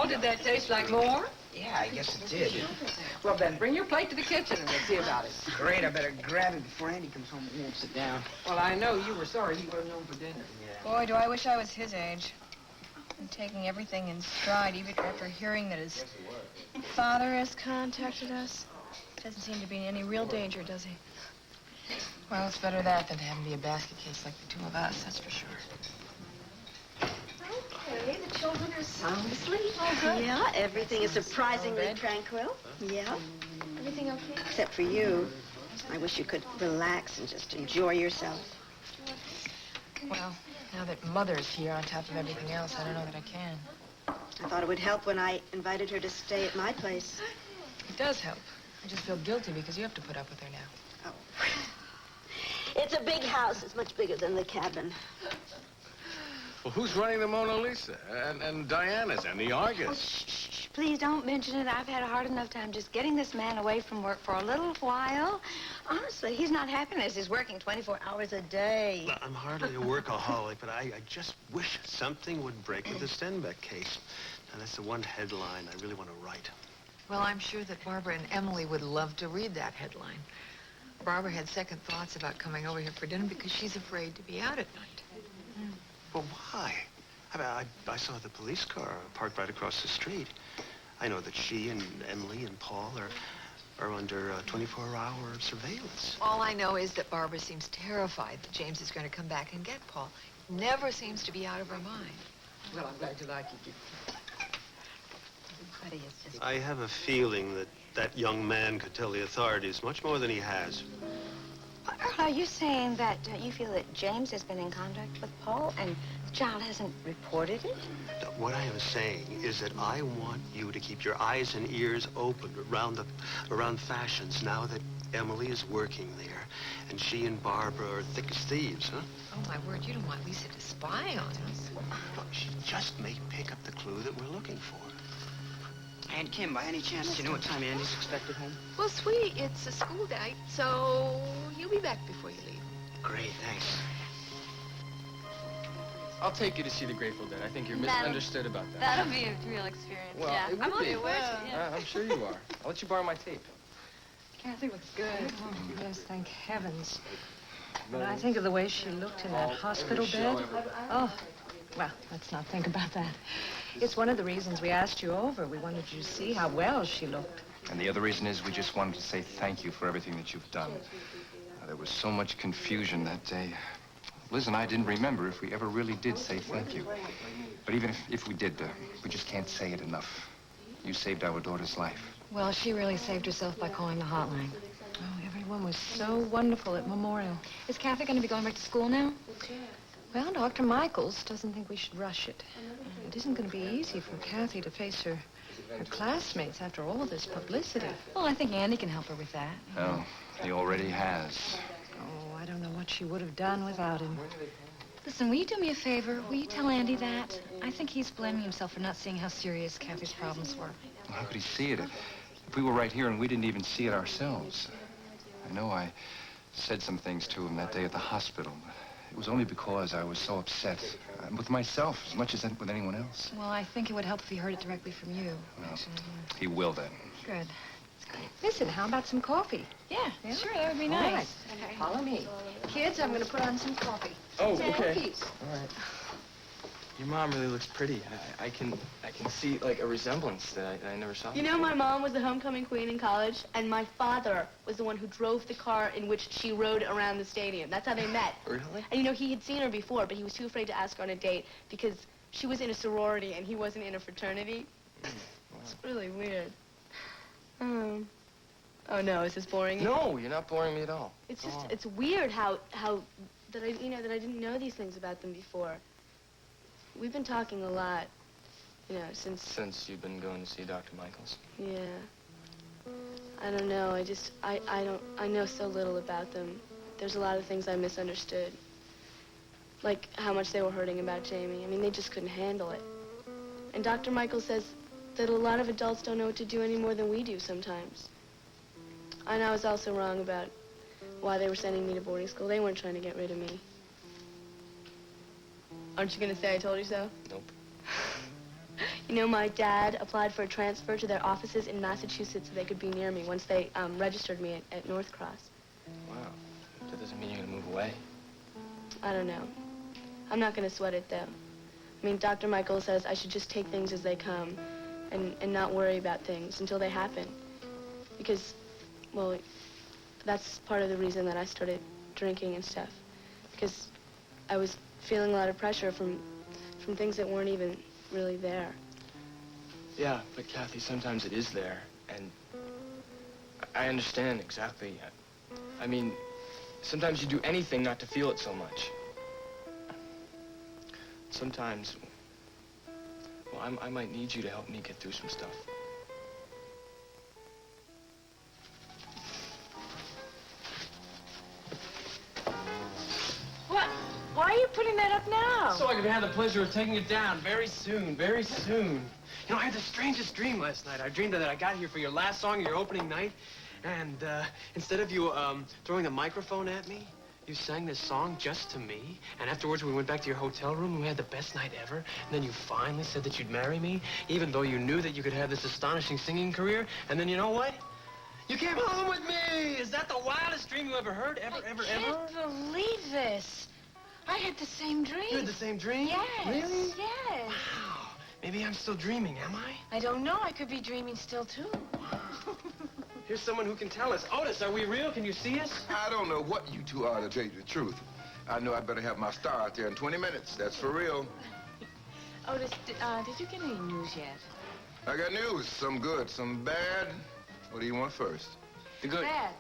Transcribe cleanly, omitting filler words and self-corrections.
Oh, did that taste like more? Yeah, I guess it did. Well, then, bring your plate to the kitchen and we'll see about it. Great, I better grab it before Andy comes home and won't sit down. Well, I know you were sorry he wasn't home for dinner. Yeah. Boy, do I wish I was his age. And taking everything in stride, even after hearing that his father has contacted us. Doesn't seem to be in any real danger, does he? Well, it's better that than to have him be a basket case like the two of us, that's for sure. Okay, the children are sound asleep. Oh, good. Yeah, everything is surprisingly Good. tranquil. Yeah, Everything okay? except for you. I wish you could relax and just enjoy yourself. Well, now that Mother's here on top of everything else, I don't know that I can. I thought it would help when I invited her to stay at my place. It does help. I just feel guilty because you have to put up with her now. Oh. It's a big house. It's much bigger than the cabin. Well, who's running the Mona Lisa? And Diana's and the Argus? Oh, shh. Please don't mention it. I've had a hard enough time just getting this man away from work for a little while. Honestly, he's not happy as he's working 24 hours a day. Well, I'm hardly a workaholic, but I just wish something would break with the Stenbeck case. Now, that's the one headline I really want to write. Well, I'm sure that Barbara and Emily would love to read that headline. Barbara had second thoughts about coming over here for dinner because she's afraid to be out at night. Well, why? I saw the police car parked right across the street. I know that she and Emily and Paul are under 24-hour surveillance. All I know is that Barbara seems terrified that James is going to come back and get Paul. Never seems to be out of her mind. Well, I'm glad you like it. Buddy is just... I have a feeling that that young man could tell the authorities much more than he has. Earl, are you saying that you feel that James has been in contact with Paul and the child hasn't reported it? What I am saying is that I want you to keep your eyes and ears open around fashions now that Emily is working there and she and Barbara are thick as thieves, huh? Oh, my word, you don't want Lisa to spy on us. Look, she just may pick up the clue that we're looking for. And Kim, by any chance, do you know what time Andy's expected home? Well, sweetie, it's a school day, so you'll be back before you leave. Great, thanks. I'll take you to see the Grateful Dead. I think you're misunderstood about that. That'll be a real experience, Well, yeah. it would I'm be. looking forward to it, yeah. I'm sure you are. I'll let you borrow my tape. Cathy looks good. Oh, yes, thank heavens. When I think of the way she looked in that hospital bed, oh, well, let's not think about that. It's one of the reasons we asked you over. We wanted you to see how well she looked. And the other reason is we just wanted to say thank you for everything that you've done. There was so much confusion that day. Liz and I didn't remember if we ever really did say thank you. But even if we did, we just can't say it enough. You saved our daughter's life. Well, she really saved herself by calling the hotline. Oh, everyone was so wonderful at Memorial. Is Cathy going to be going back to school now? Well, Dr. Michaels doesn't think we should rush it. It isn't going to be easy for Cathy to face her classmates after all this publicity. Well, I think Andy can help her with that. Oh, he already has. Oh, I don't know what she would have done without him. Listen, will you do me a favor? Will you tell Andy that? I think he's blaming himself for not seeing how serious Cathy's problems were. Well, how could he see it if we were right here and we didn't even see it ourselves? I know I said some things to him that day at the hospital, but it was only because I was so upset with myself as much as with anyone else. Well, I think it would help if he heard it directly from you. Well, he will then. Good. Listen, how about some coffee? Yeah, sure, that would be All nice. right. Okay. Follow me. Kids, I'm going to put on some coffee. Oh, Sam, okay. please. All right. Your mom really looks pretty. I can see, like, a resemblance that I never saw You know, my mom was the homecoming queen in college, and my father was the one who drove the car in which she rode around the stadium. That's how they met. Really? And, you know, he had seen her before, but he was too afraid to ask her on a date because she was in a sorority and he wasn't in a fraternity. Wow. It's really weird. Oh, no, is this boring you? No, you're not boring me at all. It's just, it's weird how that I didn't know these things about them before. We've been talking a lot, you know, since... Since you've been going to see Dr. Michaels? Yeah. I don't know, I know so little about them. There's a lot of things I misunderstood. Like how much they were hurting about Jamie. I mean, they just couldn't handle it. And Dr. Michaels says that a lot of adults don't know what to do any more than we do sometimes. And I was also wrong about why they were sending me to boarding school. They weren't trying to get rid of me. Aren't you going to say I told you so? Nope. You You know, my dad applied for a transfer to their offices in Massachusetts so they could be near me once they registered me at North Cross. Wow. That doesn't mean you're gonna move away. I don't know. I'm not gonna sweat it, though. I mean, Dr. Michael says I should just take things as they come and not worry about things until they happen. Because, well, that's part of the reason that I started drinking and stuff. Because I was feeling a lot of pressure from things that weren't even really there. Yeah, but Cathy, sometimes it is there, and I understand exactly. I mean, sometimes you do anything not to feel it so much. Sometimes, well, I might need you to help me get through some stuff. What? Why are you putting that up now? So I could have the pleasure of taking it down very soon, very soon. You know, I had the strangest dream last night. I dreamed that I got here for your last song, your opening night, and instead of you throwing the microphone at me, you sang this song just to me, and afterwards we went back to your hotel room and we had the best night ever, and then you finally said that you'd marry me, even though you knew that you could have this astonishing singing career, and then you know what? You came home with me! Is that the wildest dream you ever heard? Ever? I can't believe this. I had the same dream. You had the same dream? Yes. Really? Yes. Wow. Maybe I'm still dreaming, am I? I don't know. I could be dreaming still, too. Here's someone who can tell us. Otis, are we real? Can you see us? I don't know what you two are, to tell you the truth. I know I better have my star out there in 20 minutes. That's for real. Otis, did you get any news yet? I got news. Some good, some bad. What do you want first? The good. Bad.